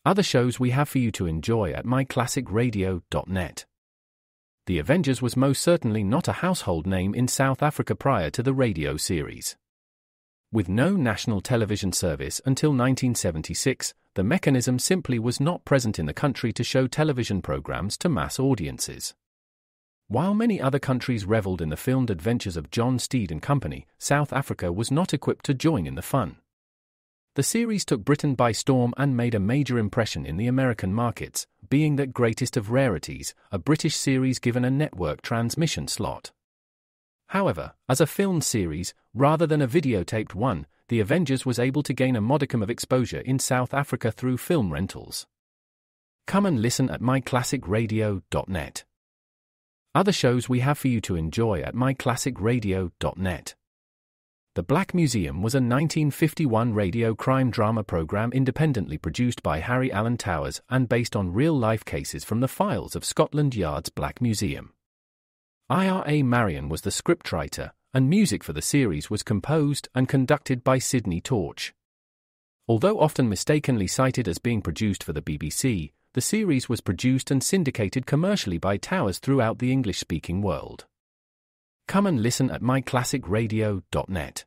Other shows we have for you to enjoy at myclassicradio.net. The Avengers was most certainly not a household name in South Africa prior to the radio series. With no national television service until 1976, the mechanism simply was not present in the country to show television programs to mass audiences. While many other countries reveled in the filmed adventures of John Steed and company, South Africa was not equipped to join in the fun. The series took Britain by storm and made a major impression in the American markets, being that greatest of rarities, a British series given a network transmission slot. However, as a filmed series, rather than a videotaped one, The Avengers was able to gain a modicum of exposure in South Africa through film rentals. Come and listen at myclassicradio.net. Other shows we have for you to enjoy at myclassicradio.net. The Black Museum was a 1951 radio crime drama program independently produced by Harry Alan Towers and based on real-life cases from the files of Scotland Yard's Black Museum. Ira Marion was the scriptwriter, and music for the series was composed and conducted by Sidney Torch. Although often mistakenly cited as being produced for the BBC, the series was produced and syndicated commercially by Towers throughout the English-speaking world. Come and listen at myclassicradio.net.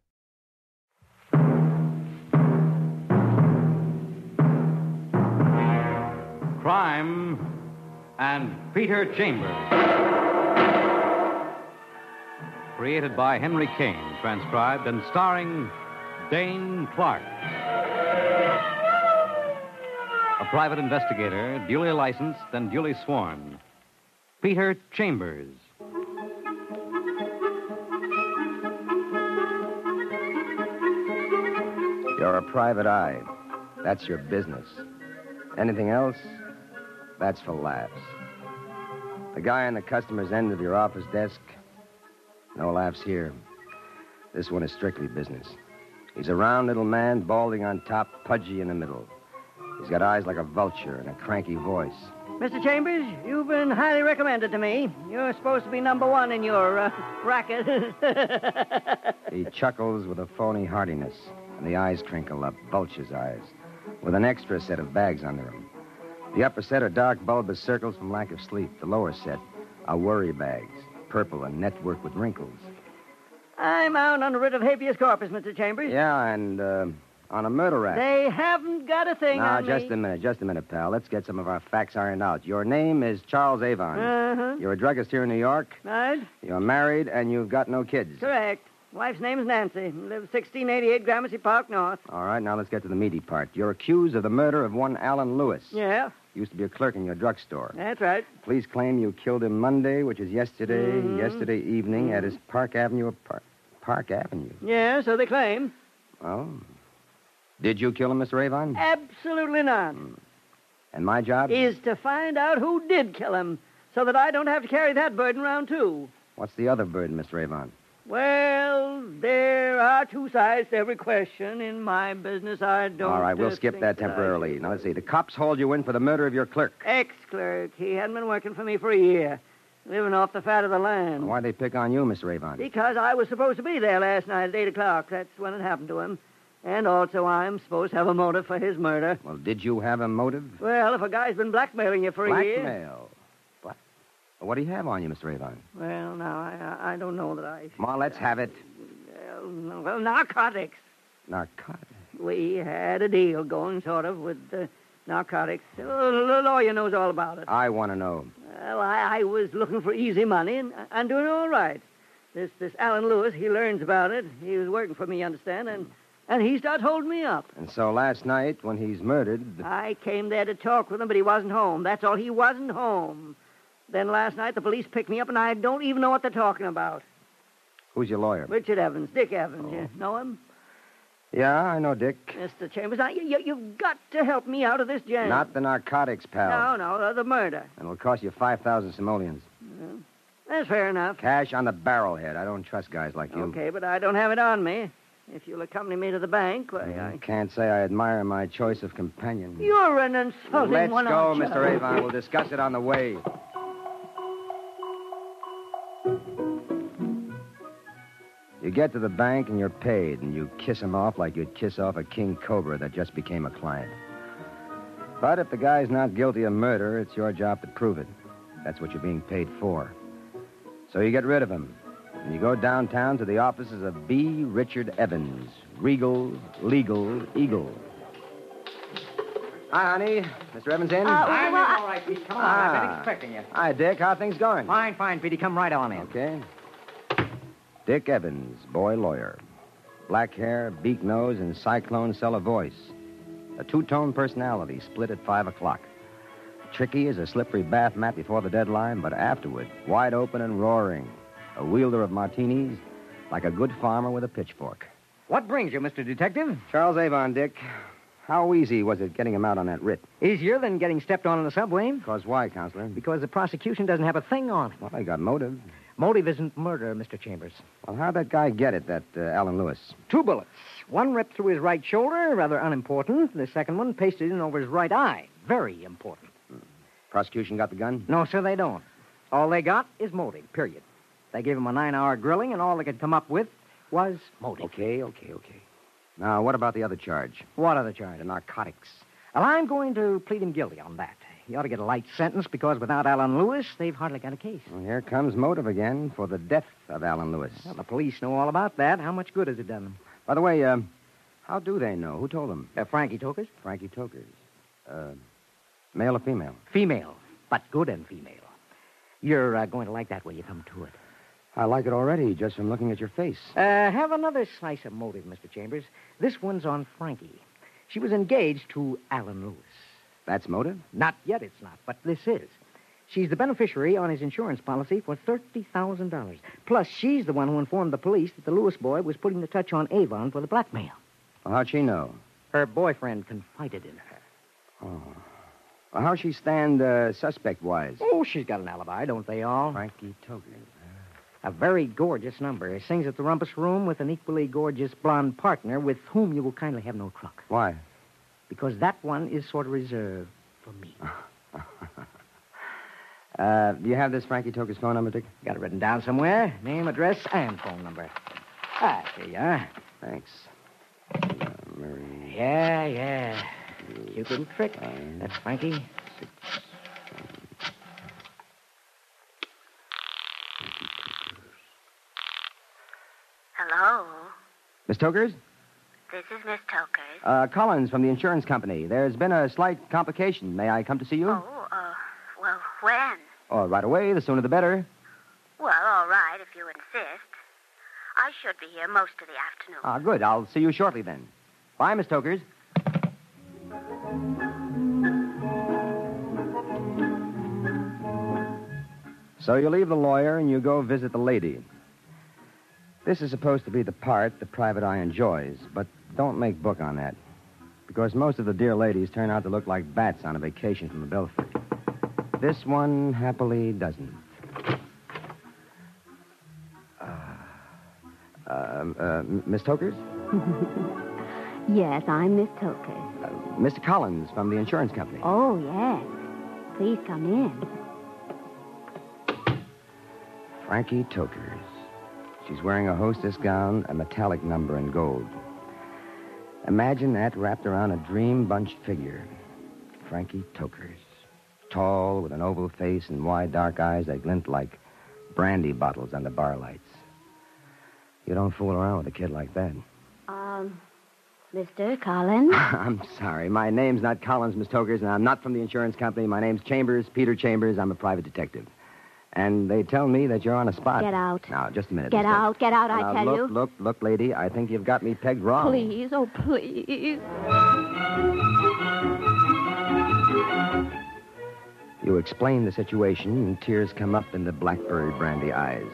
Crime and Peter Chambers. Created by Henry Kane, transcribed and starring Dane Clark. A private investigator, duly licensed and duly sworn. Peter Chambers. You're a private eye. That's your business. Anything else? That's for laughs. The guy on the customer's end of your office desk? No laughs here. This one is strictly business. He's a round little man, balding on top, pudgy in the middle. He's got eyes like a vulture and a cranky voice. Mr. Chambers, you've been highly recommended to me. You're supposed to be number one in your racket. He chuckles with a phony heartiness, and the eyes crinkle up, vulture's eyes, with an extra set of bags under them. The upper set are dark, bulbous circles from lack of sleep. The lower set are worry bags, purple and network with wrinkles. I'm out on a writ of habeas corpus, Mr. Chambers. Yeah, and on a murder rap. They haven't got a thing on me. Just a minute, pal. Let's get some of our facts ironed out. Your name is Charles Avon. Uh-huh. You're a druggist here in New York. Right. You're married, and you've got no kids. Correct. Wife's name is Nancy. Lives 1688 Gramercy Park North. All right, now let's get to the meaty part. You're accused of the murder of one Alan Lewis. Yeah. Used to be a clerk in your drugstore. That's right. Police claim you killed him Monday, which is yesterday evening at his Park Avenue Park Avenue. Yeah, so they claim. Oh. Did you kill him, Mr. Avon? Absolutely not. And my job? Is to find out who did kill him, so that I don't have to carry that burden around, too. What's the other burden, Mr. Avon? Well, there are two sides to every question. In my business, I don't... All right, we'll skip that temporarily. Now, let's see. The cops hauled you in for the murder of your clerk. Ex-clerk. He hadn't been working for me for a year, living off the fat of the land. Why'd they pick on you, Mr. Avon? Because I was supposed to be there last night at 8 o'clock. That's when it happened to him. And also, I'm supposed to have a motive for his murder. Well, did you have a motive? Well, if a guy's been blackmailing you for a year... Blackmail? What? What do you have on you, Mr. Avon? Well, now, I don't know that I... Come on, let's have it. Well, narcotics. Narcotics? We had a deal going, sort of, with narcotics. The lawyer knows all about it. I want to know. Well, I was looking for easy money, and I'm doing all right. This Alan Lewis, he learns about it. He was working for me, you understand, and he starts holding me up. And so last night, when he's murdered... I came there to talk with him, but he wasn't home. That's all. He wasn't home. Then last night, the police picked me up, and I don't even know what they're talking about. Who's your lawyer? Richard Evans, Dick Evans. You know him? Yeah, I know Dick. Mr. Chambers, now, you've got to help me out of this jam. Not the narcotics, pal. No, the murder. And it'll cost you 5,000 simoleons. That's fair enough. Cash on the barrelhead. I don't trust guys like you. Okay, but I don't have it on me. If you'll accompany me to the bank, why, I can't say I admire my choice of companion. You're an insulting one, Let's go, aren't you? Mr. Avon. We'll discuss it on the way. You get to the bank and you're paid, and you kiss him off like you'd kiss off a king cobra that just became a client. But if the guy's not guilty of murder, it's your job to prove it. That's what you're being paid for. So you get rid of him, and you go downtown to the offices of B. Richard Evans, Regal, Legal, Eagle. Hi, honey. Mr. Evans in? I'm all right, Pete. Come on. I've been expecting you. Hi, Dick. How are things going? Fine, Petey. Come right on in. Okay. Dick Evans, boy lawyer. Black hair, beak nose, and cyclone cellar voice. A two-tone personality split at 5 o'clock. Tricky as a slippery bath mat before the deadline, but afterward, wide open and roaring. A wielder of martinis, like a good farmer with a pitchfork. What brings you, Mr. Detective? Charles Avon, Dick. How easy was it getting him out on that writ? Easier than getting stepped on in the subway. Because why, Counselor? Because the prosecution doesn't have a thing on him. Well, I got motive. Motive isn't murder, Mr. Chambers. Well, how'd that guy get it, that Alan Lewis? 2 bullets. One ripped through his right shoulder, rather unimportant. The second one pasted in over his right eye. Very important. Prosecution got the gun? No, sir, they don't. All they got is motive, period. They gave him a 9-hour grilling, and all they could come up with was motive. Okay. Now, what about the other charge? What other charge? The narcotics. Well, I'm going to plead him guilty on that. He ought to get a light sentence because without Alan Lewis, they've hardly got a case. Well, here comes motive again for the death of Alan Lewis. Well, the police know all about that. How much good has it done them? By the way, how do they know? Who told them? Frankie Tokers? Frankie Tokers. Male or female? Female, but good and female. You're going to like that when you come to it. I like it already, just from looking at your face. Have another slice of motive, Mr. Chambers. This one's on Frankie. She was engaged to Alan Lewis. That's motive? Not yet, it's not, but this is. She's the beneficiary on his insurance policy for $30,000. Plus, she's the one who informed the police that the Lewis boy was putting the touch on Avon for the blackmail. Well, how'd she know? Her boyfriend confided in her. Oh. Well, how'd she stand suspect-wise? Oh, she's got an alibi, don't they all? Frankie Tokers. A very gorgeous number. Sings at the Rumpus Room with an equally gorgeous blonde partner with whom you will kindly have no truck. Why? Because that one is sort of reserved for me. Do you have this Frankie Toker's phone number, Dick? Got it written down somewhere. Name, address, and phone number. Here you are. Thanks. Mary. Yeah. Cute little trick. That's Frankie. Hello? Miss Tokers? This is Miss Tokers. Collins from the insurance company. There's been a slight complication. May I come to see you? Well, when? Oh, right away. The sooner the better. Well, all right, if you insist. I should be here most of the afternoon. Ah, good. I'll see you shortly then. Bye, Miss Tokers. So you leave the lawyer and you go visit the lady. This is supposed to be the part the private eye enjoys, but don't make book on that. Because most of the dear ladies turn out to look like bats on a vacation from the belfry. This one happily doesn't. Miss Tokers? Yes, I'm Miss Tokers. Mr. Collins from the insurance company. Oh, yes. Please come in. Frankie Tokers. She's wearing a hostess gown, a metallic number in gold. Imagine that wrapped around a dream-bunched figure. Frankie Tokers. Tall, with an oval face and wide dark eyes that glint like brandy bottles under bar lights. You don't fool around with a kid like that. Mr. Collins? I'm sorry. My name's not Collins, Miss Tokers, and I'm not from the insurance company. My name's Chambers, Peter Chambers. I'm a private detective. And they tell me that you're on a spot. Get out. Now, just a minute. Get out, I tell you. Look, lady, I think you've got me pegged wrong. Please, oh, please. You explain the situation, and tears come up in the blackberry brandy eyes.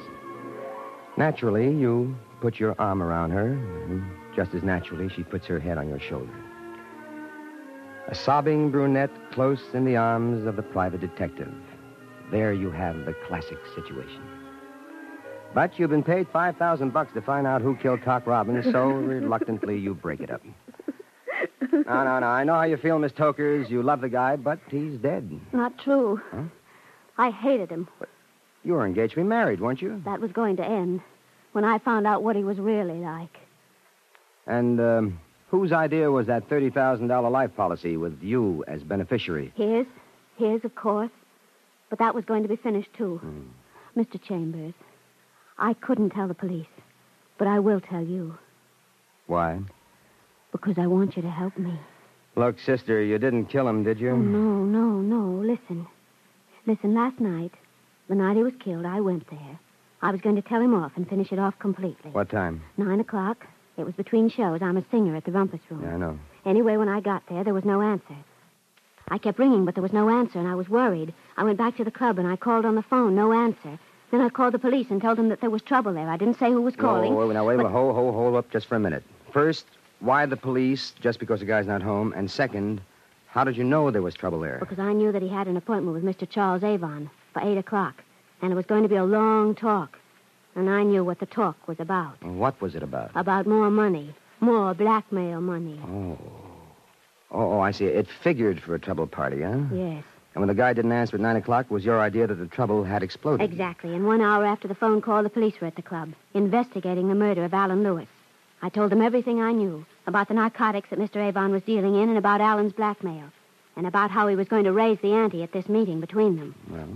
Naturally, you put your arm around her, and just as naturally, she puts her head on your shoulder. A sobbing brunette close in the arms of the private detective. There you have the classic situation. But you've been paid $5,000 to find out who killed Cock Robbins, so reluctantly you break it up. No. I know how you feel, Miss Tokers. You love the guy, but he's dead. Not true. Huh? I hated him. You were engaged to be married, weren't you? That was going to end when I found out what he was really like. And Whose idea was that $30,000 life policy with you as beneficiary? His, of course. But that was going to be finished, too. Mr. Chambers, I couldn't tell the police, but I will tell you. Why? Because I want you to help me. Look, sister, you didn't kill him, did you? Oh, no. Listen, last night, the night he was killed, I went there. I was going to tell him off and finish it off completely. What time? 9 o'clock. It was between shows. I'm a singer at the Rumpus Room. Yeah, I know. Anyway, when I got there was no answer. I kept ringing, but there was no answer, and I was worried. I went back to the club, and I called on the phone. No answer. Then I called the police and told them that there was trouble there. I didn't say who was calling. Wait a minute. Hold up just for a minute. First, why the police, just because the guy's not home? And second, how did you know there was trouble there? Because I knew that he had an appointment with Mr. Charles Avon for 8 o'clock, and it was going to be a long talk. And I knew what the talk was about. What was it about? About more money. More blackmail money. Oh, I see. It figured for a trouble party, huh? Yes. And when the guy didn't answer at 9 o'clock, it was your idea that the trouble had exploded. Exactly. And 1 hour after the phone call, the police were at the club, investigating the murder of Alan Lewis. I told them everything I knew about the narcotics that Mr. Avon was dealing in and about Alan's blackmail, and about how he was going to raise the ante at this meeting between them. Well,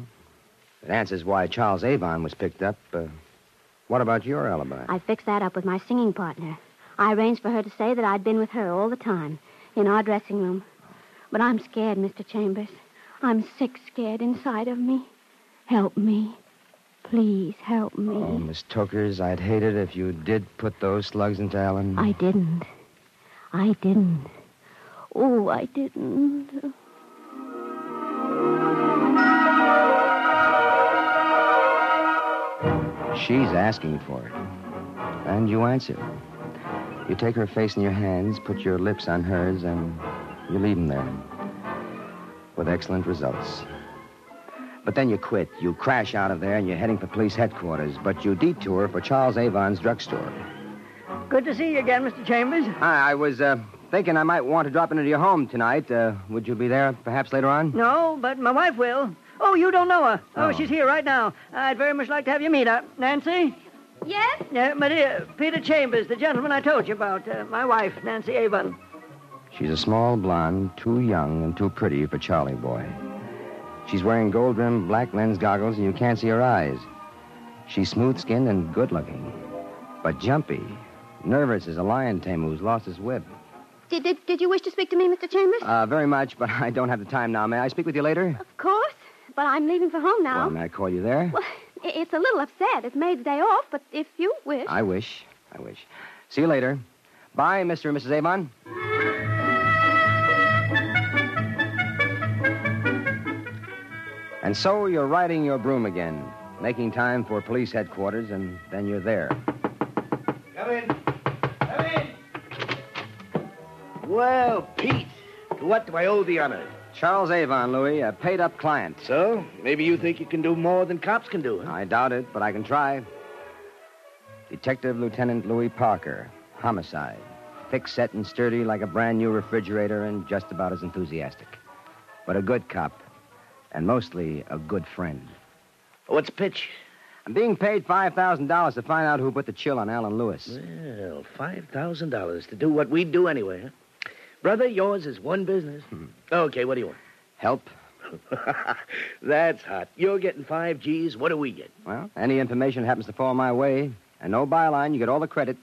it answers why Charles Avon was picked up. What about your alibi? I fixed that up with my singing partner. I arranged for her to say that I'd been with her all the time, in our dressing room. But I'm scared, Mr. Chambers. I'm sick scared inside of me. Help me. Please help me. Oh, Miss Tokers, I'd hate it if you did put those slugs into Alan. I didn't. Oh, I didn't. She's asking for it. And you answer. You take her face in your hands, put your lips on hers, and you leave them there. With excellent results. But then you quit. You crash out of there, and you're heading for police headquarters. But you detour for Charles Avon's drugstore. Good to see you again, Mr. Chambers. Hi, I was thinking I might want to drop into your home tonight. Would you be there perhaps later on? No, but my wife will. Oh, you don't know her. Oh, Oh. she's here right now. I'd very much like to have you meet her. Nancy? Yes? My dear, Peter Chambers, the gentleman I told you about. My wife, Nancy Avon. She's a small blonde, too young and too pretty for Charlie boy. She's wearing gold-rimmed black lens goggles, and you can't see her eyes. She's smooth-skinned and good-looking, but jumpy, nervous as a lion tamer who's lost his whip. Did you wish to speak to me, Mr. Chambers? Very much, but I don't have the time now. May I speak with you later? Of course, but I'm leaving for home now. Well, may I call you there? Well, it's a little upset. It's Maid's day off, but if you wish... I wish. See you later. Bye, Mr. and Mrs. Avon. And so you're riding your broom again, making time for police headquarters, and then you're there. Come in. Well, Pete, to what do I owe the honor? Charles Avon, Louis, a paid-up client. So, maybe you think you can do more than cops can do, huh? I doubt it, but I can try. Detective Lieutenant Louis Parker, homicide. Thick-set and sturdy like a brand-new refrigerator and just about as enthusiastic. But a good cop, and mostly a good friend. What's pitch? I'm being paid $5,000 to find out who put the chill on Alan Lewis. Well, $5,000 to do what we do anyway, huh? Brother, yours is one business. Okay, what do you want? Help? That's hot. You're getting 5 G's. What do we get? Well, any information happens to fall my way, and no byline, you get all the credit.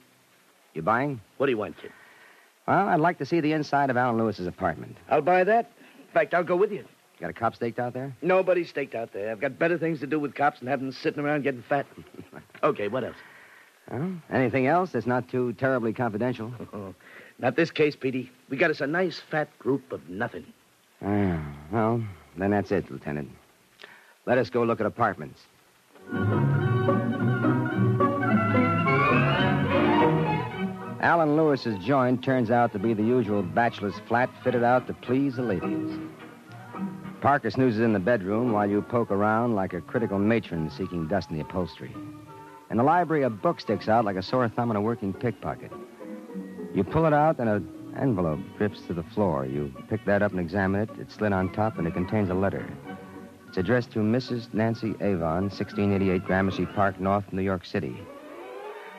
You buying? What do you want, kid? Well, I'd like to see the inside of Alan Lewis's apartment. I'll buy that. In fact, I'll go with you. Got a cop staked out there? Nobody's staked out there. I've got better things to do with cops than having them sitting around getting fat. Okay, what else? Well, anything else that's not too terribly confidential? Not this case, Petey. We got us a nice fat group of nothing. Well, then that's it, Lieutenant. Let us go look at apartments. Alan Lewis's joint turns out to be the usual bachelor's flat fitted out to please the ladies. Parker snoozes in the bedroom while you poke around like a critical matron seeking dust in the upholstery. In the library, a book sticks out like a sore thumb in a working pickpocket. You pull it out, and an envelope drips to the floor. You pick that up and examine it. It's slid on top, and it contains a letter. It's addressed to Mrs. Nancy Avon, 1688 Gramercy Park, North, New York City.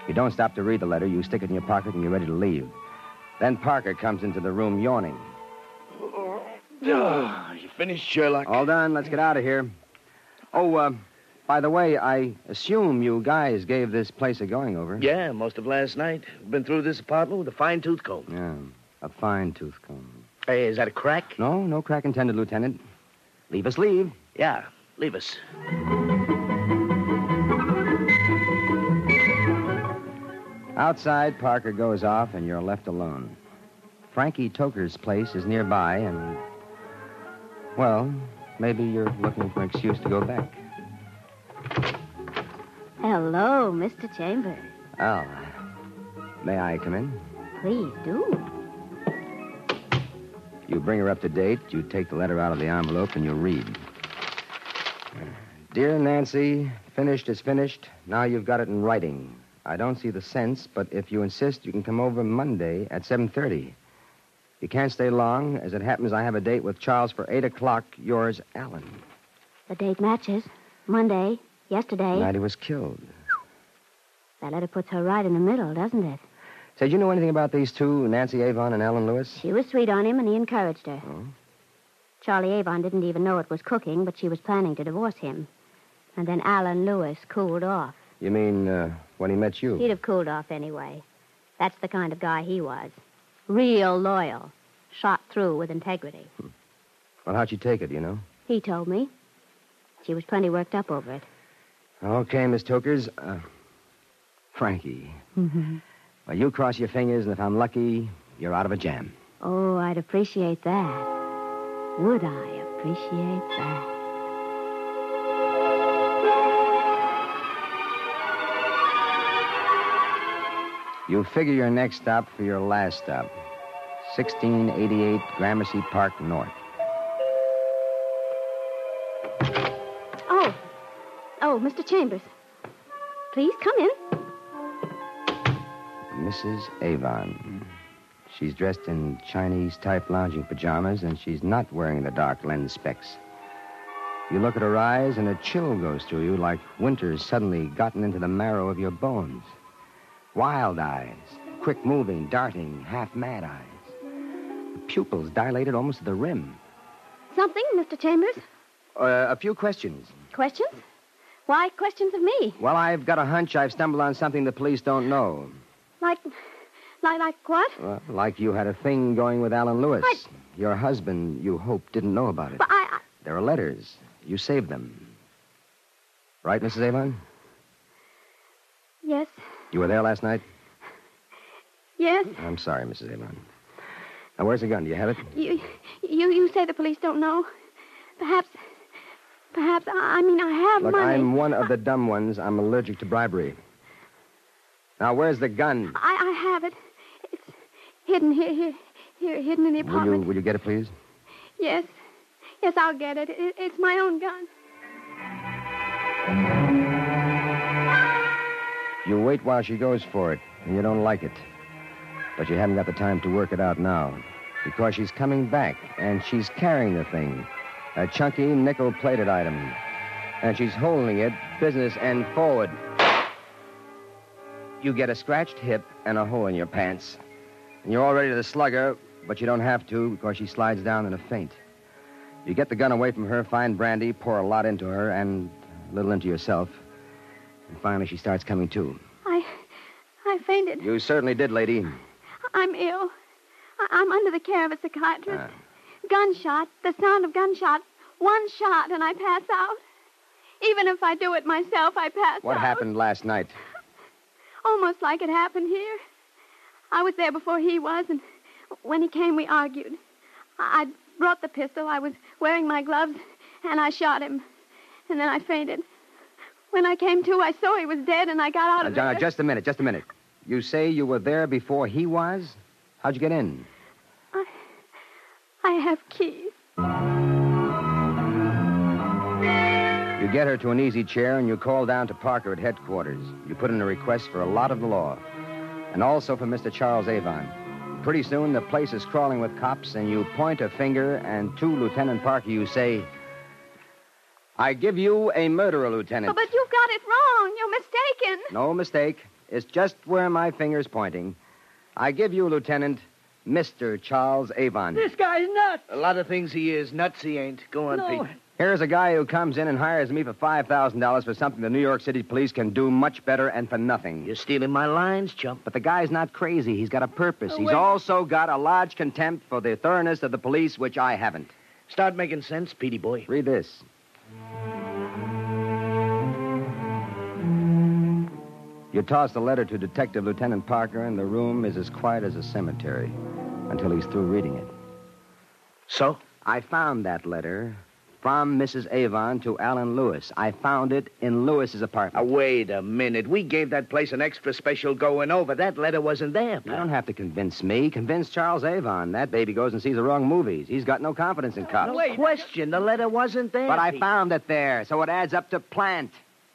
You don't stop to read the letter. You stick it in your pocket, and you're ready to leave. Then Parker comes into the room yawning. You finished, Sherlock? All done. Let's get out of here. Oh, by the way, I assume you guys gave this place a going-over. Yeah, most of last night. We've been through this apartment with a fine-tooth comb. Yeah, a fine-tooth comb. Hey, is that a crack? No crack intended, Lieutenant. Leave us leave. Yeah, leave us. Outside, Parker goes off, and you're left alone. Frankie Toker's place is nearby, and, well, maybe you're looking for an excuse to go back. Hello, Mr. Chambers. Oh, may I come in? Please do. You bring her up to date, you take the letter out of the envelope, and you read. Dear Nancy, finished is finished. Now you've got it in writing. I don't see the sense, but if you insist, you can come over Monday at 7:30. You can't stay long. As it happens, I have a date with Charles for 8 o'clock. Yours, Alan. The date matches. Monday, yesterday. The night he was killed. That letter puts her right in the middle, doesn't it? Say, do you know anything about these two, Nancy Avon and Alan Lewis? She was sweet on him, and he encouraged her. Oh? Charlie Avon didn't even know it was cooking, but she was planning to divorce him. And then Alan Lewis cooled off. You mean, when he met you? He'd have cooled off anyway. That's the kind of guy he was. Real loyal. Shot through with integrity. Well, how'd she take it, you know? He told me. She was plenty worked up over it. Okay, Miss Tokers. Frankie. Mm-hmm. Well, you cross your fingers, and if I'm lucky, you're out of a jam. Oh, I'd appreciate that. Would I appreciate that? You figure your next stop for your last stop. 1688 Gramercy Park North. Oh, Mr. Chambers. Please come in. Mrs. Avon. She's dressed in Chinese-type lounging pajamas, and she's not wearing the dark lens specs. You look at her eyes, and a chill goes through you like winter's suddenly gotten into the marrow of your bones. Wild eyes, quick-moving, darting, half-mad eyes. The pupils dilated almost to the rim. Something, Mr. Chambers? A few questions. Questions? Why questions of me? Well, I've got a hunch I've stumbled on something the police don't know. Like what? Well, like you had a thing going with Alan Lewis. Your husband, you hope, didn't know about it. But There are letters. You saved them. Right, Mrs. Avon? Yes. You were there last night? Yes. I'm sorry, Mrs. Avon. Now, where's the gun? Do you have it? You say the police don't know. Perhaps, I have Look, money. I'm one of the dumb ones. I'm allergic to bribery. Now, where's the gun? I have it. It's hidden here, hidden in the apartment. Will you get it, please? Yes, I'll get it. It's my own gun. You wait while she goes for it, and you don't like it. But you haven't got the time to work it out now, because she's coming back, and she's carrying the thing. A chunky, nickel-plated item. And she's holding it, business end forward. You get a scratched hip and a hole in your pants. And you're all ready to slug her, but you don't have to because she slides down in a faint. You get the gun away from her, find brandy, pour a lot into her, and a little into yourself. And finally, she starts coming to. I fainted. You certainly did, lady. I'm ill. I'm under the care of a psychiatrist. Gunshot, the sound of gunshot. One shot, and I pass out. Even if I do it myself, I pass out. What happened last night? Almost like it happened here. I was there before he was, and when he came, we argued. I brought the pistol. I was wearing my gloves, and I shot him. And then I fainted. When I came to, I saw he was dead, and I got out of there. Just a minute. You say you were there before he was? How'd you get in? I have keys. You get her to an easy chair, and you call down to Parker at headquarters. You put in a request for a lot of the law, and also for Mr. Charles Avon. Pretty soon, the place is crawling with cops, and you point a finger, and to Lieutenant Parker, you say, I give you a murderer, Lieutenant. Oh, but you've got it wrong. You're mistaken. No mistake. It's just where my finger's pointing. I give you, Lieutenant, Mr. Charles Avon. This guy's nuts. A lot of things he is. Nuts he ain't. Go on, No. Pete. Here's a guy who comes in and hires me for $5,000 for something the New York City police can do much better and for nothing. You're stealing my lines, chump. But the guy's not crazy. He's got a purpose. Oh, He's wait. also got a large contempt for the thoroughness of the police, which I haven't. Start making sense, Petey boy. Read this. You toss the letter to Detective Lieutenant Parker, and the room is as quiet as a cemetery until he's through reading it. So? I found that letter from Mrs. Avon to Alan Lewis. I found it in Lewis's apartment. Wait a minute. We gave that place an extra special going over. That letter wasn't there, You pal. don't have to convince me. Convince Charles Avon. That baby goes and sees the wrong movies. He's got no confidence in cops. No question. The letter wasn't there, But I Pete. found it there, so it adds up to plant.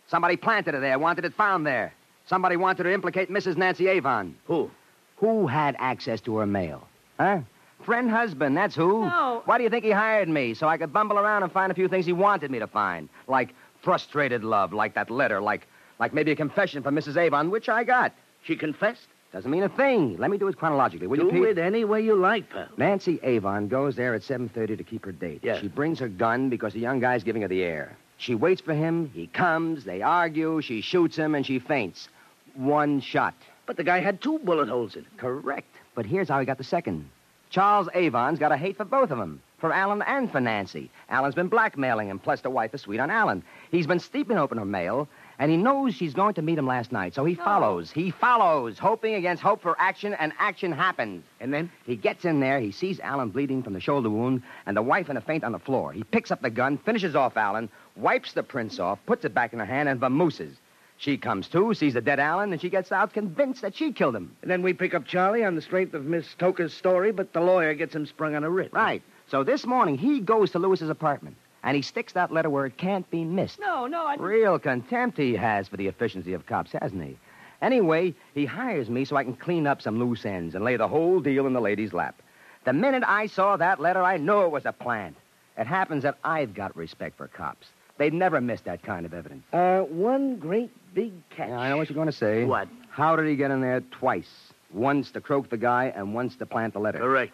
Somebody planted it there, wanted it found there. Somebody wanted to implicate Mrs. Nancy Avon. Who? Who had access to her mail? Huh? Friend husband, that's who. No. Why do you think he hired me? So I could bumble around and find a few things he wanted me to find. Like frustrated love, like that letter, like maybe a confession from Mrs. Avon, which I got. She confessed? Doesn't mean a thing. Let me do it chronologically, will you, Do Pete? it any way you like, pal. Nancy Avon goes there at 7:30 to keep her date. Yeah. She brings her gun because the young guy's giving her the air. She waits for him. He comes. They argue. She shoots him, and she faints. One shot. But the guy had 2 bullet holes in it. Correct. But here's how he got the second. Charles Avon's got a hate for both of them, for Alan and for Nancy. Alan's been blackmailing him, plus the wife is sweet on Alan. He's been steeping open her mail, and he knows she's going to meet him last night, so he follows. He follows, hoping against hope for action, and action happens. And then? He gets in there, he sees Alan bleeding from the shoulder wound, and the wife in a faint on the floor. He picks up the gun, finishes off Alan, wipes the prints off, puts it back in her hand, and vamooses. She comes to, sees the dead Alan, and she gets out convinced that she killed him. And then we pick up Charlie on the strength of Miss Toker's story, but the lawyer gets him sprung on a writ. Right. So this morning, he goes to Lewis's apartment, and he sticks that letter where it can't be missed. No, I... Real contempt he has for the efficiency of cops, hasn't he? Anyway, he hires me so I can clean up some loose ends and lay the whole deal in the lady's lap. The minute I saw that letter, I knew it was a plant. It happens that I've got respect for cops. They'd never miss that kind of evidence. One great big catch. Yeah, I know what you're going to say. What? How did he get in there twice? Once to croak the guy and once to plant the letter. Correct.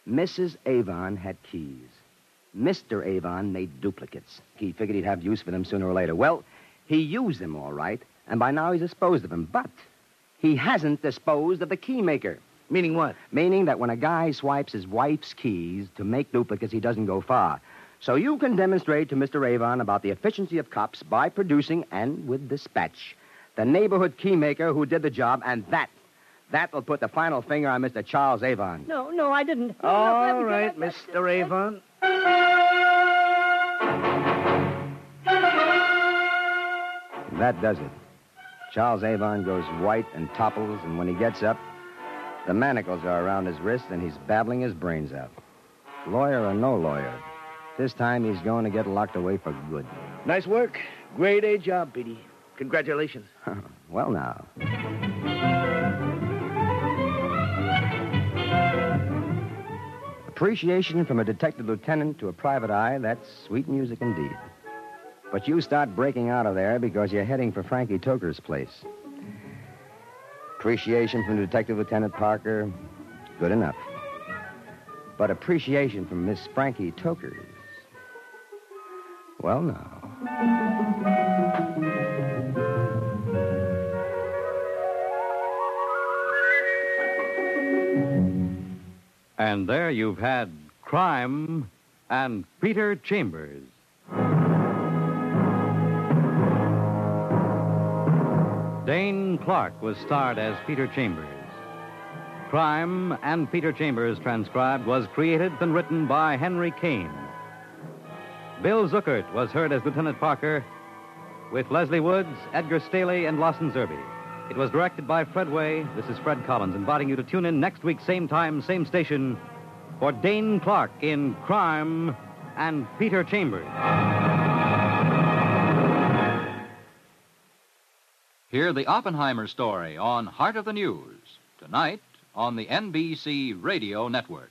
Mrs. Avon had keys. Mr. Avon made duplicates. He figured he'd have use for them sooner or later. Well, he used them all right, and by now he's disposed of them. But he hasn't disposed of the key maker. Meaning what? Meaning that when a guy swipes his wife's keys to make duplicates, he doesn't go far. So you can demonstrate to Mr. Avon about the efficiency of cops by producing, and with dispatch, the neighborhood key maker who did the job, and that will put the final finger on Mr. Charles Avon. No, I didn't. No, All no, right, Mr. Avon. That does it. Charles Avon goes white and topples, and when he gets up, the manacles are around his wrist, and he's babbling his brains out. Lawyer or no lawyer, this time he's going to get locked away for good. Nice work. Grade A job, Petey. Congratulations. Well, now. Appreciation from a detective lieutenant to a private eye, that's sweet music indeed. But you start breaking out of there because you're heading for Frankie Toker's place. Appreciation from Detective Lieutenant Parker, good enough. But appreciation from Miss Frankie Toker's, well, now. And there you've had Crime and Peter Chambers. Dane Clark was starred as Peter Chambers. Crime and Peter Chambers, transcribed, was created and written by Henry Kane. Bill Zuckert was heard as Lieutenant Parker, with Leslie Woods, Edgar Staley, and Lawson Zerby. It was directed by Fred Way. This is Fred Collins, inviting you to tune in next week, same time, same station, for Dane Clark in Crime and Peter Chambers. Hear the Oppenheimer story on Heart of the News, tonight on the NBC Radio Network.